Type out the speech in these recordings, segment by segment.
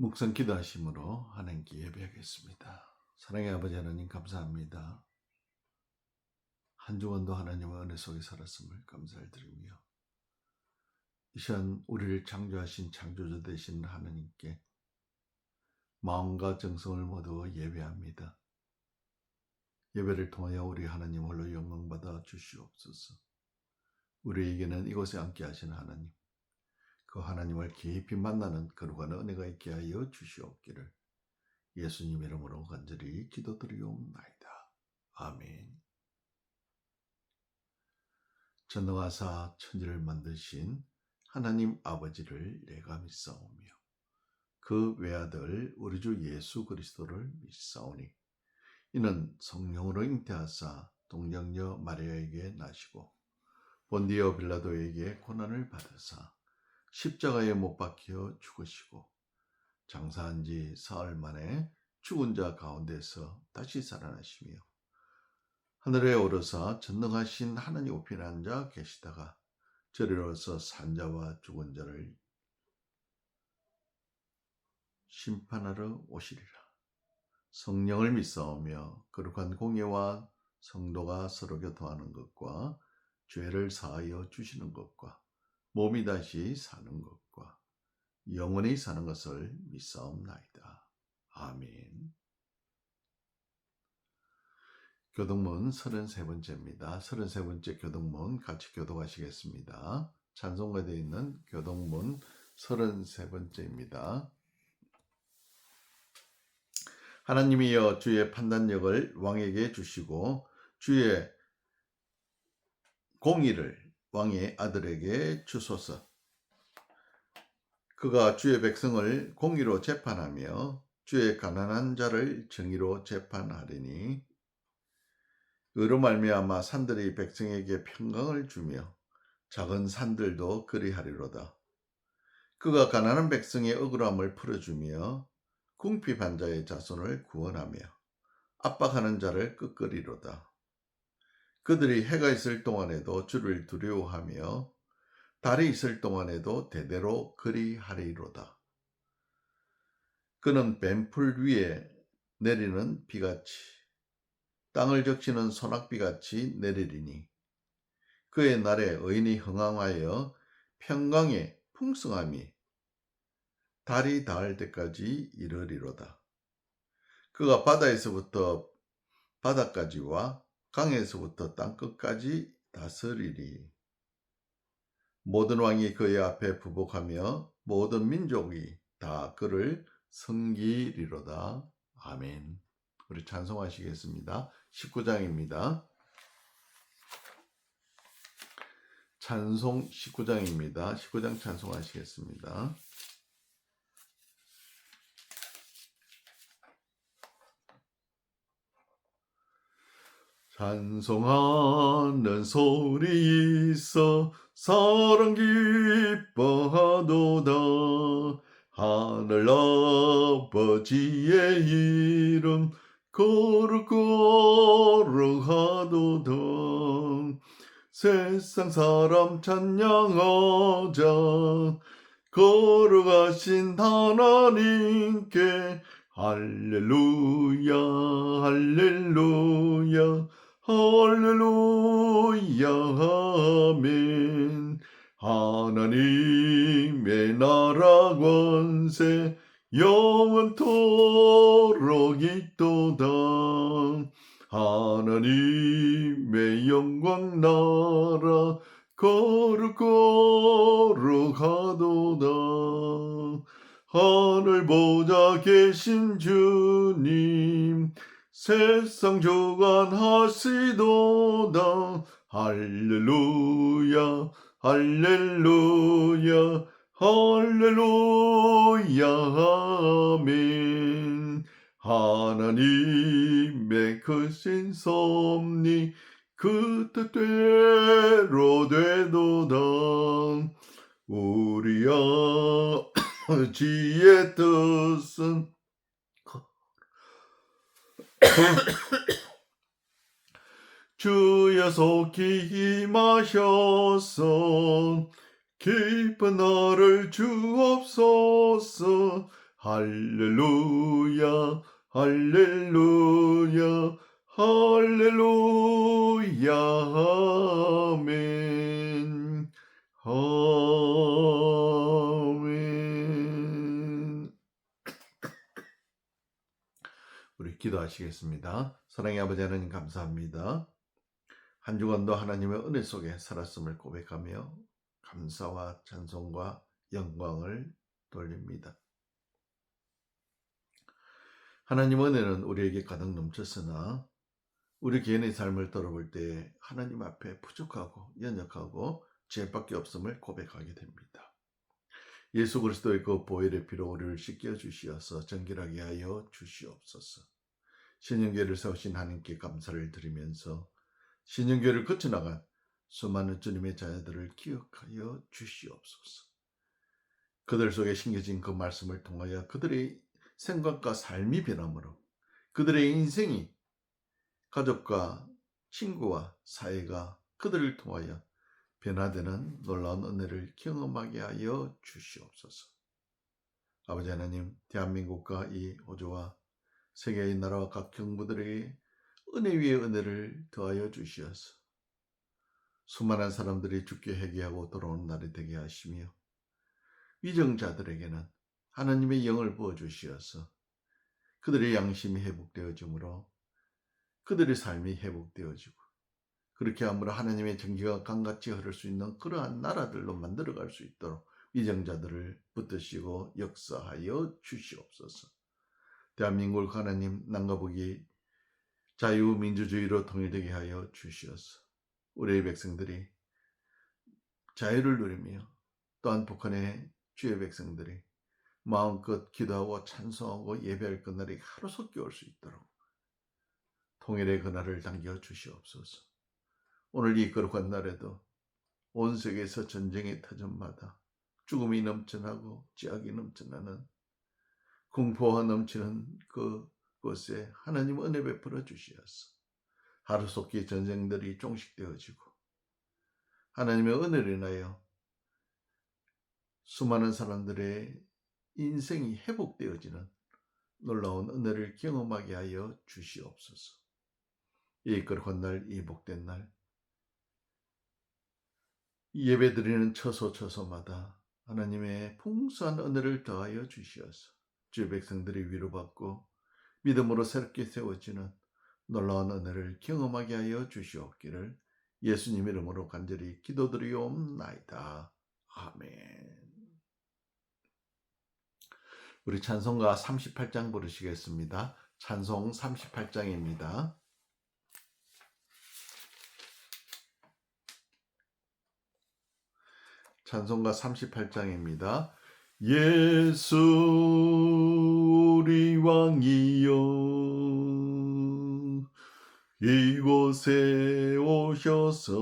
묵상 기도하심으로 하나님께 예배하겠습니다. 사랑의 아버지 하나님 감사합니다. 한 주간도 하나님의 은혜 속에 살았음을 감사를 드리며 이 시간 우리를 창조하신 창조주 되신 하나님께 마음과 정성을 모두 예배합니다. 예배를 통하여 우리 하나님 홀로 영광받아 주시옵소서. 우리에게는 이곳에 함께 하신 하나님, 그 하나님을 깊이 만나는 거룩한 은혜가 있게 하여 주시옵기를 예수님 이름으로 간절히 기도드리옵나이다. 아멘. 전능하사 천지를 만드신 하나님 아버지를 내가 믿사오며 그 외아들 우리 주 예수 그리스도를 믿사오니 이는 성령으로 잉태하사 동정녀 마리아에게 나시고 본디오 빌라도에게 고난을 받으사 십자가에 못 박혀 죽으시고 장사한 지 사흘 만에 죽은 자 가운데서 다시 살아나시며 하늘에 오르사 전능하신 하나님 우편에 앉아 계시다가 저리로서 산자와 죽은 자를 심판하러 오시리라. 성령을 믿사오며 거룩한 공예와 성도가 서로 교통하는 것과 죄를 사하여 주시는 것과 몸이 다시 사는 것과 영원히 사는 것을 믿사옵나이다. 아멘. 교동문 33번째입니다. 33번째 교동문 같이 교독하시겠습니다. 찬송가되어 있는 교동문 33번째입니다. 하나님이여 주의 판단력을 왕에게 주시고 주의 공의를 왕의 아들에게 주소서. 그가 주의 백성을 공의로 재판하며 주의 가난한 자를 정의로 재판하리니 의로 말미암아 산들이 백성에게 평강을 주며 작은 산들도 그리하리로다. 그가 가난한 백성의 억울함을 풀어주며 궁핍한 자의 자손을 구원하며 압박하는 자를 끄끄리로다. 그들이 해가 있을 동안에도 주를 두려워하며 달이 있을 동안에도 대대로 그리하리로다. 그는 뱀풀 위에 내리는 비같이 땅을 적시는 소낙비같이 내리리니 그의 날에 의인이 흥황하여 평강의 풍성함이 달이 닿을 때까지 이르리로다. 그가 바다에서부터 바다까지와 강에서부터 땅끝까지 다스리리. 모든 왕이 그의 앞에 부복하며 모든 민족이 다 그를 섬기리로다. 아멘. 우리 찬송하시겠습니다. 19장입니다. 찬송 19장입니다. 19장 찬송하시겠습니다. 찬송하는 소리 있어 사랑 기뻐하도다. 하늘 아버지의 이름 거룩거룩하도다. 세상 사람 찬양하자. 거룩하신 하나님께 할렐루야 할렐루야 할렐루야 아멘. 하나님의 나라 권세 영원토록 있도다. 하나님의 영광 나라 거룩거룩하도다. 하늘 보좌 계신 주님 세상 주관하시도다. 할렐루야 할렐루야 할렐루야 아멘. 하나님의 크신 섭리 그 뜻대로 되도다. 우리 아버지의 뜻은 주여 속히 임하셔서 깊은 나를 주옵소서. 할렐루야 할렐루야 할렐루야 아멘 아멘. 우리 기도하시겠습니다. 사랑의 아버지 하나님 감사합니다. 한 주간도 하나님의 은혜 속에 살았음을 고백하며 감사와 찬송과 영광을 돌립니다. 하나님 은혜는 우리에게 가득 넘쳤으나 우리 개인의 삶을 돌아볼 때 하나님 앞에 부족하고 연약하고 죄밖에 없음을 고백하게 됩니다. 예수 그리스도의 그 보혈의 피로 우리를 씻겨 주시어서 정결하게 하여 주시옵소서. 신년교회를 세우신 하나님께 감사를 드리면서 신년교회를 거쳐나간 수많은 주님의 자녀들을 기억하여 주시옵소서. 그들 속에 심겨진 그 말씀을 통하여 그들의 생각과 삶이 변함으로 그들의 인생이 가족과 친구와 사회가 그들을 통하여 변화되는 놀라운 은혜를 경험하게 하여 주시옵소서. 아버지 하나님, 대한민국과 이 호주와 세계의 나라와 각 정부들에게 은혜 위에 은혜를 더하여 주시어서 수많은 사람들이 죽게 회개하고 돌아오는 날이 되게 하시며 위정자들에게는 하나님의 영을 부어주시어서 그들의 양심이 회복되어지므로 그들의 삶이 회복되어지고 그렇게 함으로 하나님의 정기가 강같이 흐를 수 있는 그러한 나라들로 만들어갈 수 있도록 위정자들을 붙드시고 역사하여 주시옵소서. 대한민국 하나님 남과 자유민주주의로 통일되게 하여 주시어서 우리의 백성들이 자유를 누리며 또한 북한의 주의 백성들이 마음껏 기도하고 찬송하고 예배할 그날이 하루속히 올 수 있도록 통일의 그날을 당겨 주시옵소서. 오늘 이 거룩한 날에도 온 세계에서 전쟁의 터전마다 죽음이 넘쳐나고 죄악이 넘쳐나는 공포가 넘치는 그곳에 하나님 은혜 베풀어 주시어서 하루속히 전쟁들이 종식되어지고 하나님의 은혜를 인하여 수많은 사람들의 인생이 회복되어지는 놀라운 은혜를 경험하게 하여 주시옵소서. 이 거룩한 날, 이 복된 날, 예배드리는 처소처소마다 하나님의 풍성한 은혜를 더하여 주시어서 주의 백성들이 위로받고 믿음으로 새롭게 세워지는 놀라운 은혜를 경험하게 하여 주시옵기를 예수님 이름으로 간절히 기도드리옵나이다. 아멘. 우리 찬송가 38장 부르시겠습니다. 찬송 38장입니다. 찬송가 38장입니다. 예수 우리 왕이여 이곳에 오셔서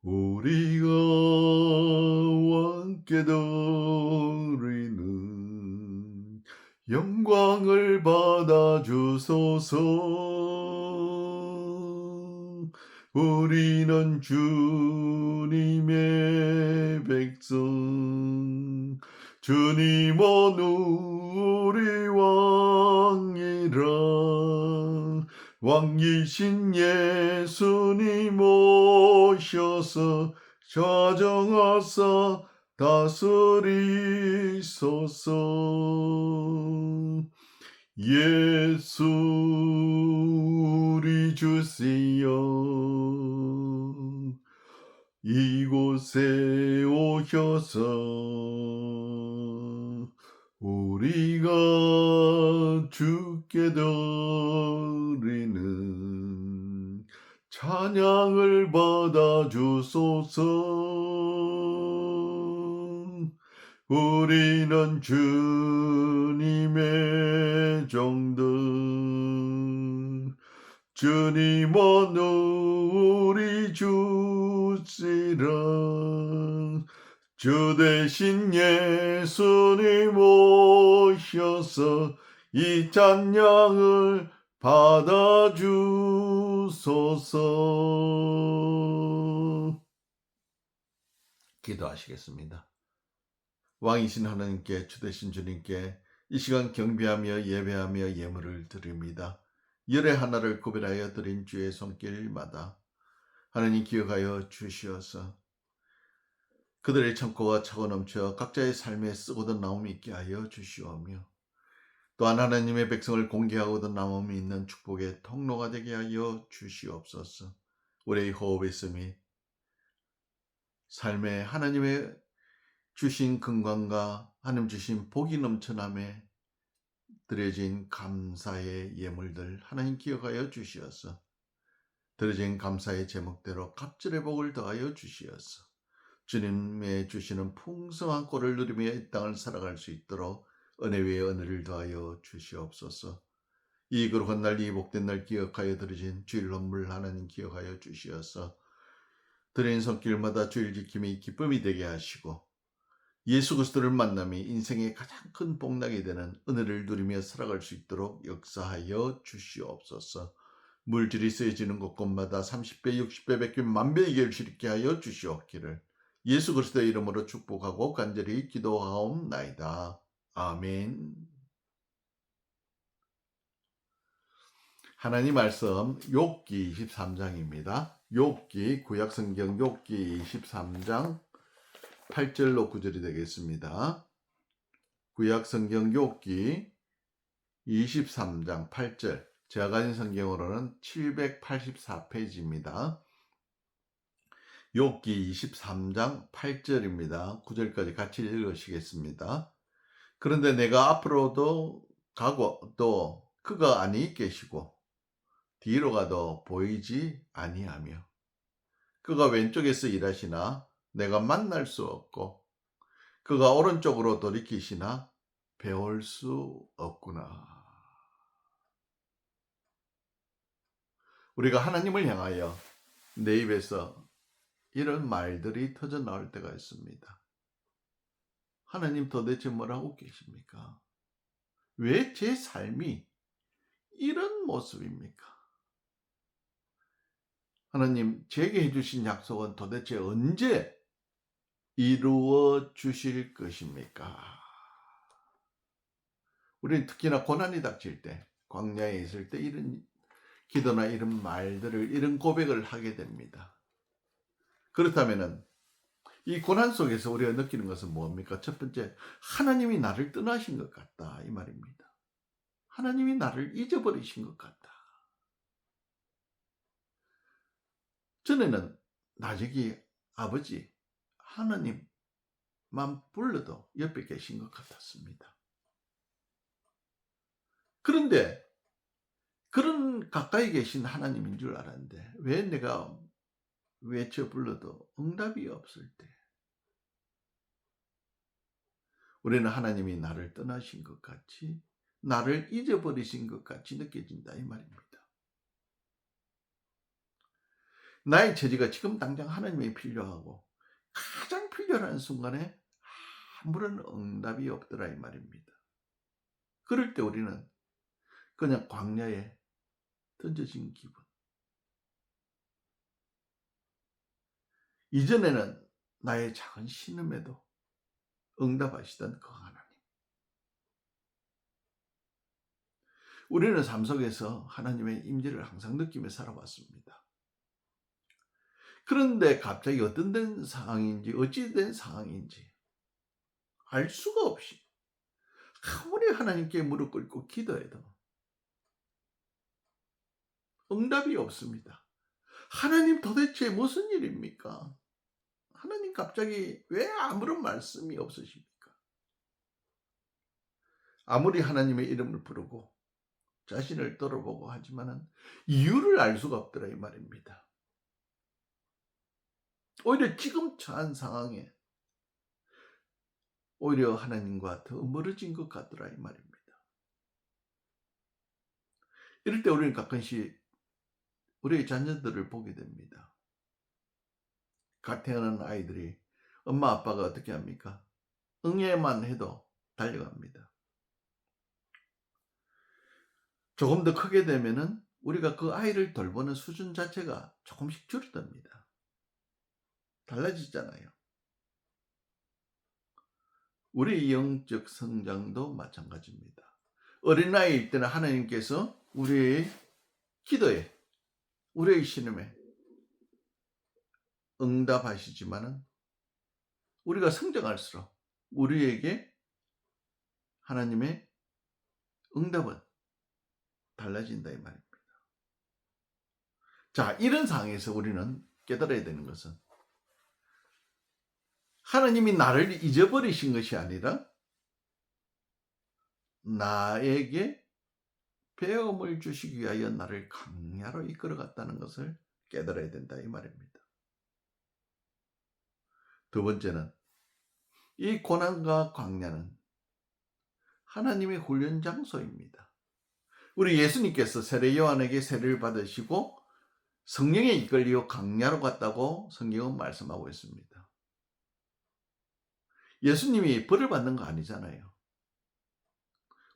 우리가 왕께 드리는 영광을 받아 주소서. 우리는 주님의 백성 주님은 우리 왕이라 왕이신 예수님 오셔서 좌정하사 다스리소서. 예수 우리 주시여 이곳에 오셔서 우리가 주께 드리는 찬양을 받아 주소서. 우리는 주님의 종들 주님은 우리 주시라 주 대신 예수님 오셔서 이 찬양을 받아 주소서. 기도하시겠습니다. 왕이신 하나님께, 주되신 주님께 이 시간 경배하며 예배하며 예물을 드립니다. 열의 하나를 구별하여 드린 주의 손길마다 하나님 기억하여 주시어서 그들의 창고가 차고 넘쳐 각자의 삶에 쓰고든 나옴이 있게 하여 주시오며, 또한 하나님의 백성을 공개하고든 나옴이 있는 축복의 통로가 되게 하여 주시옵소서. 우리의 호흡의 숨이 삶에 하나님의 주신 건강과 하나님 주신 복이 넘쳐남에 드려진 감사의 예물들 하나님 기억하여 주시어서 드려진 감사의 제목대로 갑절의 복을 더하여 주시어서 주님의 주시는 풍성한 꼴을 누리며 이 땅을 살아갈 수 있도록 은혜 위에 은혜를 더하여 주시옵소서. 이 거룩한 날, 이 복된 날 기억하여 드려진 주일 헌물 하나님 기억하여 주시어서 드린 손길마다 주일 지킴이 기쁨이 되게 하시고 예수 그리스도를 만남이 인생의 가장 큰 복락이 되는 은혜를 누리며 살아갈 수 있도록 역사하여 주시옵소서. 물질이 쓰여지는 곳곳마다 30배, 60배, 100배, 만배의 결실 있게 하여 주시옵기를 예수 그리스도의 이름으로 축복하고 간절히 기도하옵나이다. 아멘. 하나님 말씀 욥기 23장입니다. 욥기 구약성경 욥기 23장 8절로 9절이 되겠습니다. 구약성경 욥기 23장 8절, 제가 가진 성경으로는 784페이지입니다. 욥기 23장 8절입니다. 9절까지 같이 읽으시겠습니다. 그런데 내가 앞으로도 가고 또 그가 아니 계시고 뒤로 가도 보이지 아니하며 그가 왼쪽에서 일하시나 내가 만날 수 없고 그가 오른쪽으로 돌이키시나 배울 수 없구나. 우리가 하나님을 향하여 내 입에서 이런 말들이 터져 나올 때가 있습니다. 하나님 도대체 뭐라고 계십니까? 왜 제 삶이 이런 모습입니까? 하나님, 제게 해주신 약속은 도대체 언제 이루어 주실 것입니까? 우리는 특히나 고난이 닥칠 때, 광야에 있을 때 이런 기도나 이런 말들을, 이런 고백을 하게 됩니다. 그렇다면 이 고난 속에서 우리가 느끼는 것은 뭡니까? 첫 번째, 하나님이 나를 떠나신 것 같다, 이 말입니다. 하나님이 나를 잊어버리신 것 같다. 전에는 나저기 아버지 하나님만 불러도 옆에 계신 것 같았습니다. 그런데 그런 가까이 계신 하나님인 줄 알았는데 왜 내가 외쳐 불러도 응답이 없을 때 우리는 하나님이 나를 떠나신 것 같이, 나를 잊어버리신 것 같이 느껴진다, 이 말입니다. 나의 처지가 지금 당장 하나님이 필요하고 가장 필요한 순간에 아무런 응답이 없더라, 이 말입니다. 그럴 때 우리는 그냥 광야에 던져진 기분. 이전에는 나의 작은 신음에도 응답하시던 그 하나님. 우리는 삶 속에서 하나님의 임재를 항상 느끼며 살아왔습니다. 그런데 갑자기 어떤 된 상황인지, 어찌된 상황인지 알 수가 없이 아무리 하나님께 무릎 꿇고 기도해도 응답이 없습니다. 하나님 도대체 무슨 일입니까? 하나님 갑자기 왜 아무런 말씀이 없으십니까? 아무리 하나님의 이름을 부르고 자신을 돌아보고 하지만은 이유를 알 수가 없더라, 이 말입니다. 오히려 지금 처한 상황에 오히려 하나님과 더 멀어진 것 같더라, 이 말입니다. 이럴 때 우리는 가끔씩 우리의 자녀들을 보게 됩니다. 갓 태어난 아이들이 엄마 아빠가 어떻게 합니까? 응애만 해도 달려갑니다. 조금 더 크게 되면은 우리가 그 아이를 돌보는 수준 자체가 조금씩 줄어듭니다. 달라지잖아요. 우리의 영적 성장도 마찬가지입니다. 어린아이일 때는 하나님께서 우리의 기도에, 우리의 신음에 응답하시지만은 우리가 성장할수록 우리에게 하나님의 응답은 달라진다 이 말입니다. 자, 이런 상황에서 우리는 깨달아야 되는 것은 하나님이 나를 잊어버리신 것이 아니라 나에게 배움을 주시기 위하여 나를 광야로 이끌어갔다는 것을 깨달아야 된다 이 말입니다. 두 번째는 이 고난과 광야는 하나님의 훈련 장소입니다. 우리 예수님께서 세례 요한에게 세례를 받으시고 성령에 이끌려 광야로 갔다고 성경은 말씀하고 있습니다. 예수님이 벌을 받는 거 아니잖아요.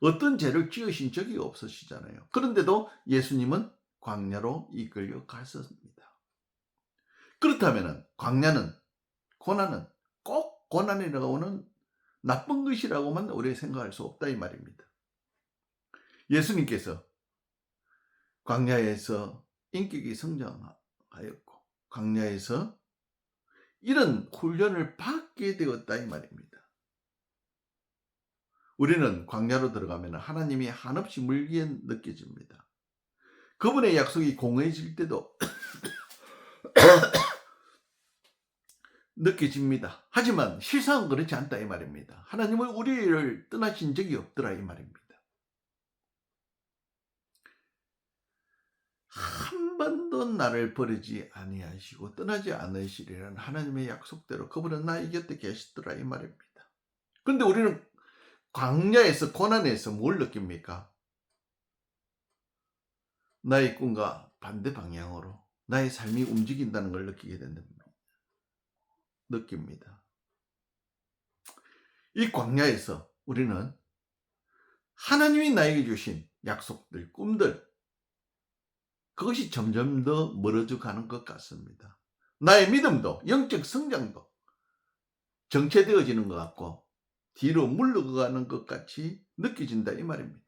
어떤 죄를 지으신 적이 없으시잖아요. 그런데도 예수님은 광야로 이끌려 갔습니다. 그렇다면 광야는, 고난은 꼭 고난이라고는 나쁜 것이라고만 우리가 생각할 수 없다 이 말입니다. 예수님께서 광야에서 인격이 성장하였고 광야에서 이런 훈련을 받게 되었다 이 말입니다. 우리는 광야로 들어가면 하나님이 한없이 멀게 느껴집니다. 그분의 약속이 공허해질 때도 느껴집니다. 하지만 실상은 그렇지 않다 이 말입니다. 하나님은 우리를 떠나신 적이 없더라 이 말입니다. 한 번도 나를 버리지 아니하시고 떠나지 않으시리라는 하나님의 약속대로 그분은 나의 곁에 계시더라 이 말입니다. 그런데 우리는 광야에서, 고난에서 뭘 느낍니까? 나의 꿈과 반대 방향으로 나의 삶이 움직인다는 걸 느낍니다. 이 광야에서 우리는 하나님이 나에게 주신 약속들, 꿈들, 그것이 점점 더 멀어져 가는 것 같습니다. 나의 믿음도, 영적 성장도 정체되어지는 것 같고 뒤로 물러가는 것 같이 느껴진다 이 말입니다.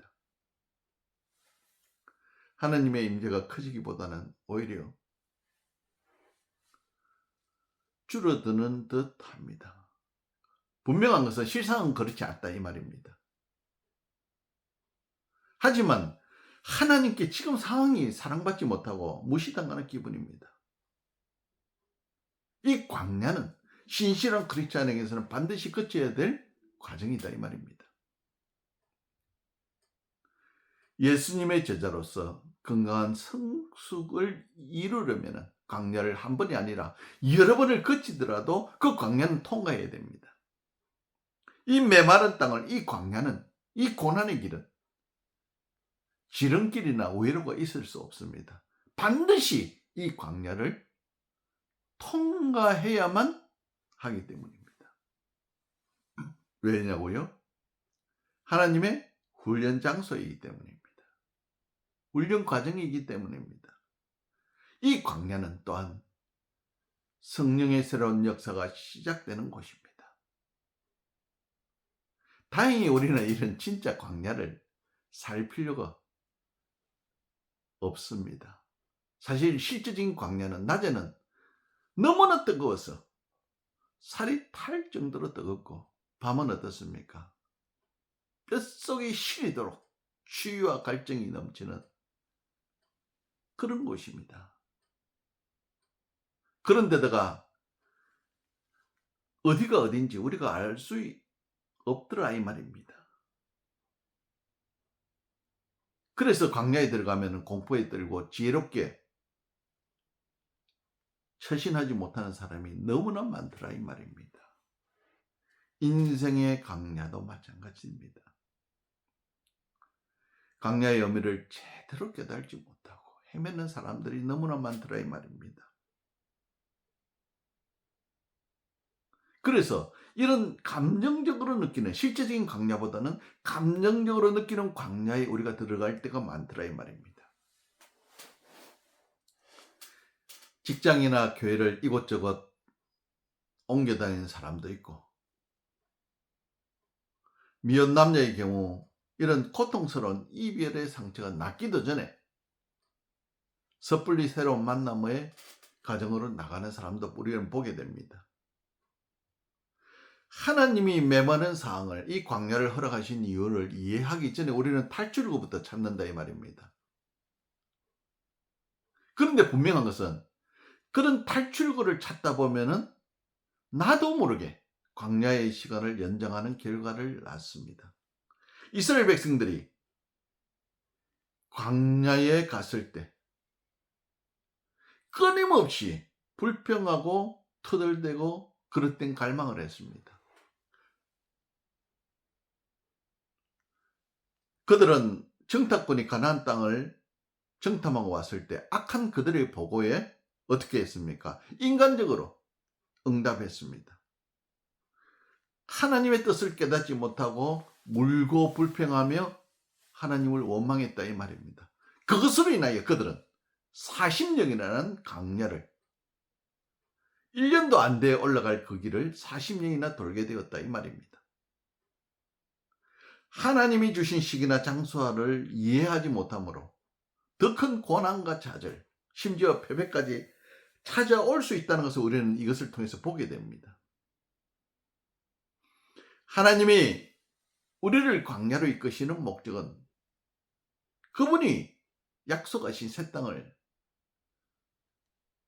하나님의 임재가 커지기보다는 오히려 줄어드는 듯 합니다. 분명한 것은 실상은 그렇지 않다 이 말입니다. 하지만 하나님께 지금 상황이 사랑받지 못하고 무시당하는 기분입니다. 이 광야는 신실한 크리스찬에게서는 반드시 거쳐야 될 과정이다 이 말입니다. 예수님의 제자로서 건강한 성숙을 이루려면 광야를 한 번이 아니라 여러 번을 거치더라도 그 광야는 통과해야 됩니다. 이 메마른 땅을, 이 광야는, 이 고난의 길은 지름길이나 외로가 있을 수 없습니다. 반드시 이 광야를 통과해야만 하기 때문입니다. 왜냐고요? 하나님의 훈련 장소이기 때문입니다. 훈련 과정이기 때문입니다. 이 광야는 또한 성령의 새로운 역사가 시작되는 곳입니다. 다행히 우리는 이런 진짜 광야를 살 필요가 없습니다. 사실 실제적인 광야는 낮에는 너무나 뜨거워서 살이 탈 정도로 뜨겁고 밤은 어떻습니까? 뼛속이 시리도록 추위와 갈증이 넘치는 그런 곳입니다. 그런데다가 어디가 어딘지 우리가 알 수 없더라 이 말입니다. 그래서 광야에 들어가면 공포에 떨고 지혜롭게 처신하지 못하는 사람이 너무나 많더라 이 말입니다. 인생의 광야도 마찬가지입니다. 광야의 의미를 제대로 깨달지 못하고 헤매는 사람들이 너무나 많더라 이 말입니다. 그래서 이런 감정적으로 느끼는, 실제적인 광야보다는 감정적으로 느끼는 광야에 우리가 들어갈 때가 많더라 이 말입니다. 직장이나 교회를 이곳저곳 옮겨 다니는 사람도 있고 미혼 남녀의 경우 이런 고통스러운 이별의 상처가 낫기도 전에 섣불리 새로운 만남의 가정으로 나가는 사람도 우리는 보게 됩니다. 하나님이 메마른 상황을, 이 광야를 허락하신 이유를 이해하기 전에 우리는 탈출구부터 찾는다 이 말입니다. 그런데 분명한 것은 그런 탈출구를 찾다 보면은 나도 모르게 광야의 시간을 연장하는 결과를 낳습니다. 이스라엘 백성들이 광야에 갔을 때 끊임없이 불평하고 터덜대고 그릇된 갈망을 했습니다. 그들은 정탐꾼이 가나안 땅을 정탐하고 왔을 때 악한 그들의 보고에 어떻게 했습니까? 인간적으로 응답했습니다. 하나님의 뜻을 깨닫지 못하고 물고 불평하며 하나님을 원망했다 이 말입니다. 그것으로 인하여 그들은 40년이라는 강야를 1년도 안 돼 올라갈 그 길을 40년이나 돌게 되었다 이 말입니다. 하나님이 주신 시기나 장소를 이해하지 못하므로 더 큰 고난과 좌절, 심지어 패배까지 찾아올 수 있다는 것을 우리는 이것을 통해서 보게 됩니다. 하나님이 우리를 광야로 이끄시는 목적은 그분이 약속하신 새 땅을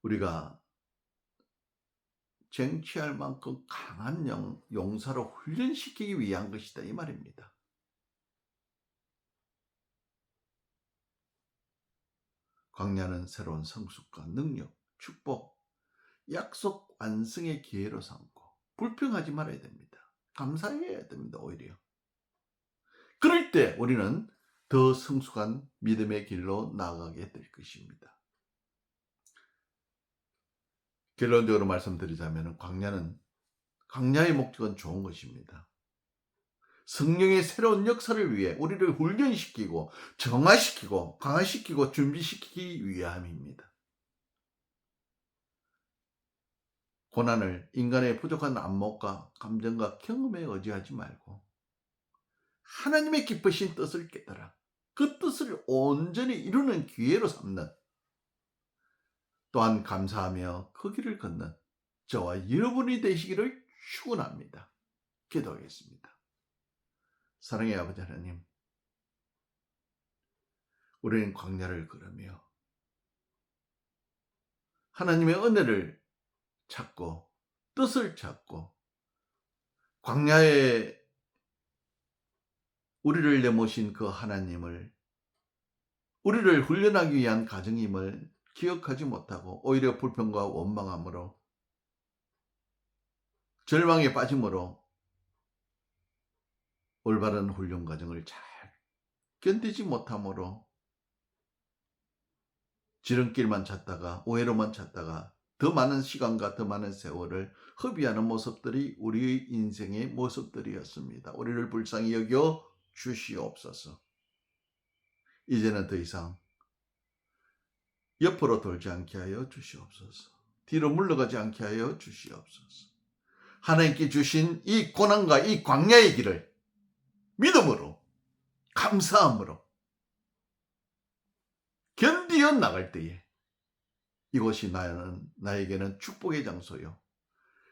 우리가 쟁취할 만큼 강한 용사로 훈련시키기 위한 것이다 이 말입니다. 광야는 새로운 성숙과 능력, 축복, 약속 완성의 기회로 삼고 불평하지 말아야 됩니다. 감사해야 됩니다. 오히려. 그럴 때 우리는 더 성숙한 믿음의 길로 나아가게 될 것입니다. 결론적으로 말씀드리자면 광야의 목적은 좋은 것입니다. 성령의 새로운 역사를 위해 우리를 훈련시키고 정화시키고 강화시키고 준비시키기 위함입니다. 고난을 인간의 부족한 안목과 감정과 경험에 의지하지 말고 하나님의 기쁘신 뜻을 깨달아 그 뜻을 온전히 이루는 기회로 삼는, 또한 감사하며 그 길을 걷는 저와 여러분이 되시기를 축원합니다. 기도하겠습니다. 사랑의 아버지 하나님, 우리는 광야를 걸으며 하나님의 은혜를 찾고 뜻을 찾고 광야에 우리를 내모신 그 하나님을, 우리를 훈련하기 위한 가정임을 기억하지 못하고 오히려 불평과 원망함으로 절망에 빠짐으로 올바른 훈련 과정을 잘 견디지 못함으로 지름길만 찾다가 오해로만 찾다가 더 많은 시간과 더 많은 세월을 허비하는 모습들이 우리 인생의 모습들이었습니다. 우리를 불쌍히 여겨 주시옵소서. 이제는 더 이상 옆으로 돌지 않게 하여 주시옵소서. 뒤로 물러가지 않게 하여 주시옵소서. 하나님께 주신 이 고난과 이 광야의 길을 믿음으로, 감사함으로 견디어 나갈 때에 이곳이 나에게는 축복의 장소요,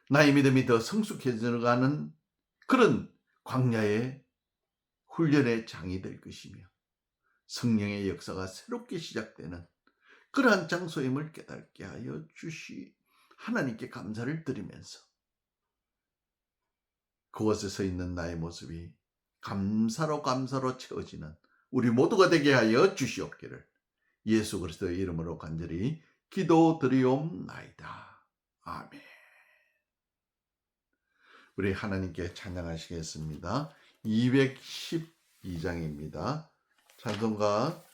나의 믿음이 더 성숙해져가는 그런 광야의 훈련의 장이 될 것이며 성령의 역사가 새롭게 시작되는 그러한 장소임을 깨닫게 하여 하나님께 감사를 드리면서 그곳에 서 있는 나의 모습이 감사로 채워지는 우리 모두가 되게 하여 주시옵기를 예수 그리스도의 이름으로 간절히 기도드리옵나이다. 아멘. 우리 하나님께 찬양하시겠습니다. 212장입니다. 찬송가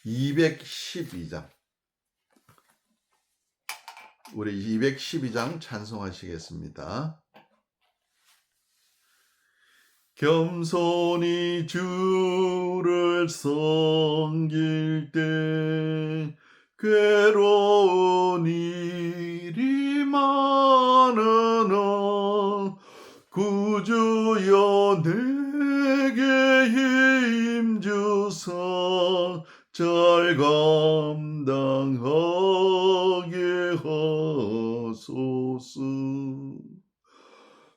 212장. 우리 212장 찬송하시겠습니다. 겸손히 주를 섬길 때 괴로운 일이 많으나 구주 내게 힘 주사 잘 감당하게 하소서.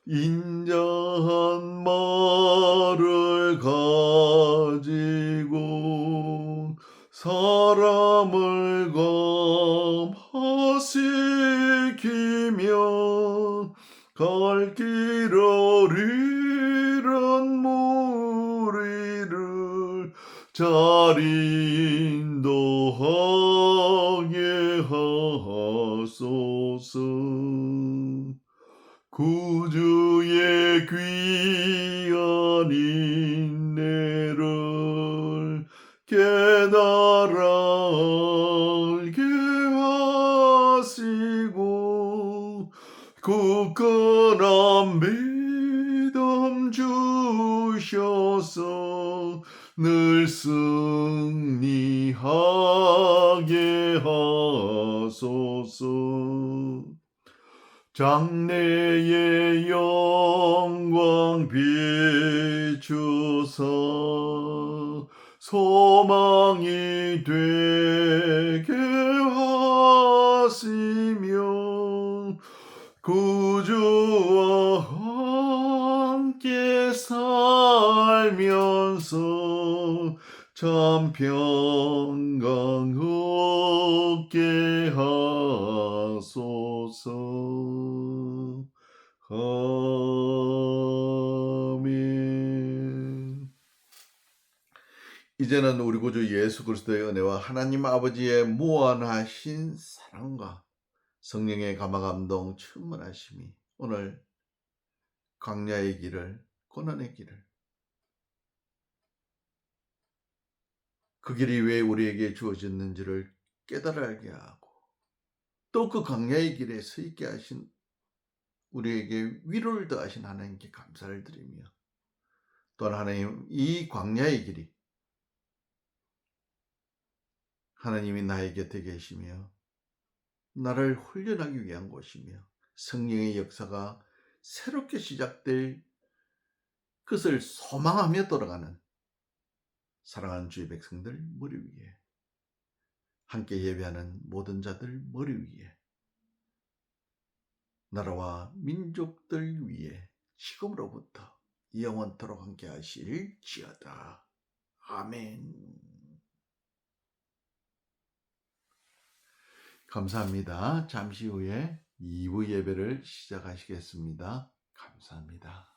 인자한 말을 가지고 사람을 감화시키며 갈 길 잃은 무리를 잘 인도하게 하소서. 구주의 귀한 인내를 깨달아 알게 하시고 굳건한 믿음 주셔서 늘 승리하게 하소서. 장래의 영광 비추사 소망이 되게 하시며 구주와 함께 살면서 참 평강 얻게 하소서. 아멘. 이제는 우리 구주 예수 그리스도의 은혜와 하나님 아버지의 무한하신 사랑과 성령의 감화감동 충만하심이 오늘 광야의 길을, 고난의 길을, 그 길이 왜 우리에게 주어졌는지를 깨달아 알게 하고 또 그 광야의 길에 서 있게 하신 우리에게 위로를 더하신 하나님께 감사를 드리며, 또한 하나님 이 광야의 길이 하나님이 나의 곁에 계시며 나를 훈련하기 위한 곳이며 성령의 역사가 새롭게 시작될 것을 소망하며 돌아가는 사랑하는 주의 백성들 머리 위에, 함께 예배하는 모든 자들 머리 위에, 나라와 민족들 위에 지금으로부터 영원토록 함께 하실지어다. 아멘. 감사합니다. 잠시 후에 2부 예배를 시작하시겠습니다. 감사합니다.